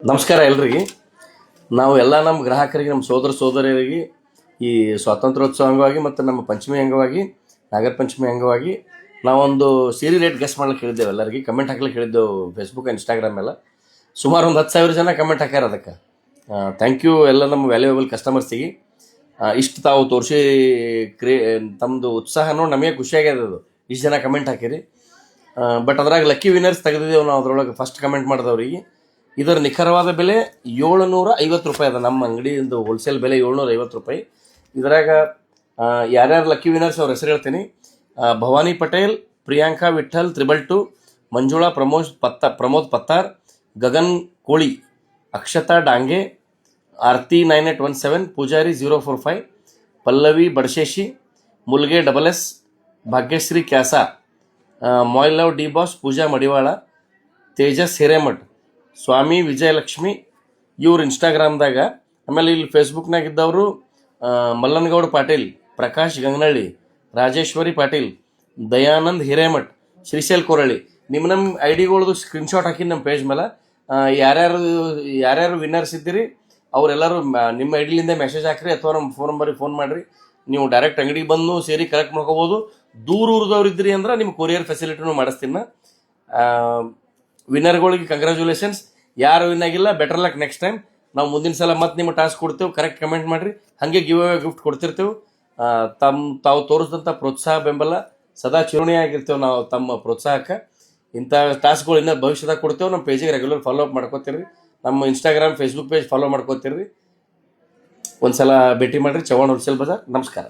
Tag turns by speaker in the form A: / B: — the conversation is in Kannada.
A: ನಮಸ್ಕಾರ ಎಲ್ರಿಗೆ. ನಾವು ಎಲ್ಲ ನಮ್ಮ ಗ್ರಾಹಕರಿಗೆ, ನಮ್ಮ ಸೋದರ ಸೋದರಿಯರಿಗೆ ಈ ಸ್ವಾತಂತ್ರ್ಯೋತ್ಸವ ಅಂಗವಾಗಿ ಮತ್ತು ನಮ್ಮ ಪಂಚಮಿ ಅಂಗವಾಗಿ, ನಾಗರ ಪಂಚಮಿ ಅಂಗವಾಗಿ ನಾವೊಂದು ಸೀರೆ ರೇಟ್ ಗೆಸ್ ಮಾಡ್ಲಿಕ್ಕೆ ಹೇಳಿದ್ದೇವೆ. ಎಲ್ಲರಿಗೆ ಕಮೆಂಟ್ ಹಾಕ್ಲಿಕ್ಕೆ ಹೇಳಿದ್ದೆವು ಫೇಸ್ಬುಕ್ ಇನ್ಸ್ಟಾಗ್ರಾಮ್ ಎಲ್ಲ. ಸುಮಾರು ಒಂದು 10,000 ಜನ ಕಮೆಂಟ್ ಹಾಕ್ಯಾರ. ಅದಕ್ಕೆ ಥ್ಯಾಂಕ್ ಯು ಎಲ್ಲ ನಮ್ಮ ವ್ಯಾಲ್ಯೂಯಬಲ್ ಕಸ್ಟಮರ್ಸಿಗೆ. ಇಷ್ಟು ತಾವು ತೋರಿಸಿ ತಮ್ಮದು ಉತ್ಸಾಹ ನೋಡಿ ನಮಗೆ ಖುಷಿಯಾಗ್ಯದ. ಅದು ಇಷ್ಟು ಜನ ಕಮೆಂಟ್ ಹಾಕಿರಿ. ಬಟ್ ಅದ್ರಾಗ ಲಕ್ಕಿ ವಿನ್ನರ್ಸ್ ತೆಗೆದಿದ್ದೇವೆ ನಾವು. ಅದರೊಳಗೆ ಫಸ್ಟ್ ಕಮೆಂಟ್ ಮಾಡಿದವ್ರಿಗೆ ಇದರ ನಿಖರವಾದ ಬೆಲೆ 750 ರೂಪಾಯಿ ಅದ. ನಮ್ಮ ಅಂಗಡಿಯಿಂದ ಹೋಲ್ಸೇಲ್ ಬೆಲೆ 750 ರೂಪಾಯಿ. ಇದರಾಗ ಯಾರ್ಯಾರು ಲಕ್ಕಿ ವಿನರ್ಸ್ ಅವ್ರ ಹೆಸರು ಹೇಳ್ತೀನಿ. ಭವಾನಿ ಪಟೇಲ್, ಪ್ರಿಯಾಂಕಾ ವಿಠಲ್ 222, ಮಂಜುಳಾ ಪ್ರಮೋದ್ ಪತ್ತಾರ್, ಗಗನ್ ಕೋಳಿ, ಅಕ್ಷತಾ ಡಾಂಗೆ, ಆರ್ತಿ 9817, Poojary 045, Pallavi ಬಡಶೇಶಿ, ಮುಲ್ಗೆ SS, Bhagyashree ಕ್ಯಾಸಾ, ಮೊಯ್ಲವ್ D boss, ಪೂಜಾ ಮಡಿವಾಳ, ತೇಜಸ್ ಹಿರೇಮಠ್, ಸ್ವಾಮಿ ವಿಜಯಲಕ್ಷ್ಮಿ ಇವ್ರು ಇನ್ಸ್ಟಾಗ್ರಾಮ್ದಾಗ. ಆಮೇಲೆ ಇಲ್ಲಿ ಫೇಸ್ಬುಕ್ನಾಗ ಇದ್ದವರು ಮಲ್ಲನಗೌಡ ಪಾಟೀಲ್, ಪ್ರಕಾಶ್ ಗಂಗನಹಳ್ಳಿ, ರಾಜೇಶ್ವರಿ ಪಾಟೀಲ್, ದಯಾನಂದ್ ಹಿರೇಮಠ್, ಶ್ರೀಶೈಲ್ ಕೊರಳಿ. ನಮ್ಮ ಐ ಡಿಗಳದು ಸ್ಕ್ರೀನ್ಶಾಟ್ ಹಾಕಿ ನಮ್ಮ ಪೇಜ್ ಮೇಲೆ ಯಾರ್ಯಾರು ವಿನ್ನರ್ಸ್ ಇದ್ದೀರಿ ಅವರೆಲ್ಲರೂ ನಿಮ್ಮ ಐ ಡಿಲಿಂದ ಮೆಸೇಜ್ ಹಾಕ್ರಿ ಅಥವಾ ನಮ್ಮ ಫೋನ್ ನಂಬರಿಗೆ ಫೋನ್ ಮಾಡಿರಿ. ನೀವು ಡೈರೆಕ್ಟ್ ಅಂಗಡಿಗೆ ಬಂದು ಸೇರಿ ಕಲೆಕ್ಟ್ ಮಾಡ್ಕೋಬೋದು. ದೂರದವ್ರು ಇದ್ರಿ ಅಂದ್ರೆ ನಿಮ್ಗೆ ಕೊರಿಯರ್ ಫೆಸಿಲಿಟಿನೂ ಮಾಡಿಸ್ತೀನಿ. ವಿನ್ನರ್ಗಳಿಗೆ ಕಂಗ್ರ್ಯಾಚುಲೇಷನ್ಸ್. ಯಾರು ವಿನ್ ಆಗಿಲ್ಲ ಬೆಟರ್ ಲಕ್ ನೆಕ್ಸ್ಟ್ ಟೈಮ್. ನಾವು ಮುಂದಿನ ಸಲ ಮತ್ತೆ ನಿಮ್ಮ ಟಾಸ್ಕ್ ಕೊಡ್ತೇವೆ. ಕರೆಕ್ಟ್ ಕಮೆಂಟ್ ಮಾಡಿರಿ. ಹಾಗೆ ಗಿವ್ ಅವೇ ಗಿಫ್ಟ್ ಕೊಡ್ತಿರ್ತೇವೆ. ತಾವು ತೋರಿಸಿದಂಥ ಪ್ರೋತ್ಸಾಹ ಬೆಂಬಲ ಸದಾ ಚಿರುಣಿಯಾಗಿರ್ತೇವೆ ನಾವು ತಮ್ಮ ಪ್ರೋತ್ಸಾಹಕ್ಕೆ. ಇಂಥ ಟಾಸ್ಕ್ಗಳು ಇನ್ನೂ ಭವಿಷ್ಯದಾಗ ಕೊಡ್ತೇವೆ. ನಮ್ಮ ಪೇಜಿಗೆ ರೆಗ್ಯುಲರ್ ಫಾಲೋ ಅಪ್ ಮಾಡ್ಕೋತೀರಿ. ನಮ್ಮ ಇನ್ಸ್ಟಾಗ್ರಾಮ್ ಫೇಸ್ಬುಕ್ ಪೇಜ್ ಫಾಲೋ ಮಾಡ್ಕೋತೀರಿ. ಒಂದು ಸಲ ಭೇಟಿ ಮಾಡಿರಿ. ಚವ್ಹಾಣ್ ಹೋಲ್ಸೇಲ್ ಬಜಾರ್. ನಮಸ್ಕಾರ.